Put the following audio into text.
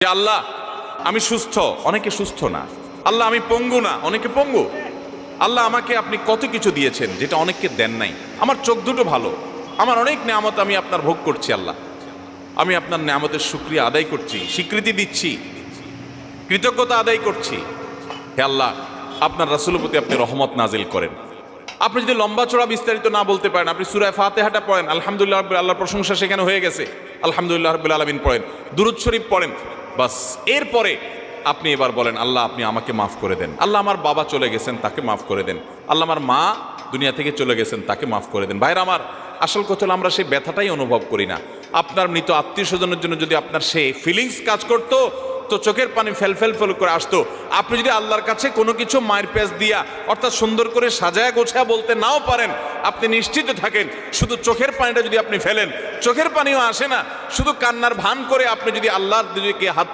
যে আল্লাহ আমি সুস্থ, অনেকে সুস্থ না। আল্লাহ আমি পঙ্গু না, অনেকে পঙ্গু। আল্লাহ আমাকে আপনি কত কিছু দিয়েছেন যেটা অনেককে দেন নাই। আমার চোখ দুটো ভালো, আমার অনেক নেয়ামত আমি আপনার ভোগ করছি। আল্লাহ আমি আপনার নেয়ামতের শুকরিয়া আদায় করছি, স্বীকৃতি দিচ্ছি, কৃতজ্ঞতা আদায় করছি। হে আল্লাহ, আপনার রাসূলের প্রতি আপনি রহমত নাজিল করেন। আপনি যদি লম্বা চড়া বিস্তারিত না বলতে পারেন, আপনি সূরা ফাতিহাটা পড়েন, আলহামদুলিল্লাহ রাব্বিল, আল্লাহর প্রশংসা সেখানে হয়ে গেছে, আলহামদুলিল্লাহ রাব্বিল আলামিন পড়েন, দুরূদ শরীফ পড়েন, বাস। এরপরে আপনি এবার বলেন আল্লাহ আপনি আমাকে মাফ করে দেন। আল্লাহ আমার বাবা চলে গেছেন, তাকে মাফ করে দেন। আল্লাহ আমার মা দুনিয়া থেকে চলে গেছেন, তাকে মাফ করে দেন। ভাইরা আমার, আসল কথা হলো আমরা সেই ব্যথাটাই অনুভব করি না। আপনার মৃত আত্মীয় স্বজনের জন্য যদি আপনার সেই ফিলিংস কাজ করতো তো চোখের পানি ফেল করে আসতো। আপনি যদি আল্লাহর কাছে কোনো কিছু মায়ের পেঁচ দিয়া অর্থাৎ সুন্দর করে সাজায়া গোছায়া বলতে নাও পারেন, আপনি নিশ্চিত থাকেন শুধু চোখের পানিটা যদি আপনি ফেলেন, চোখের পানিও আসে না, শুধু কান্নার ভান করে আপনি যদি আল্লাহর দিকে হাত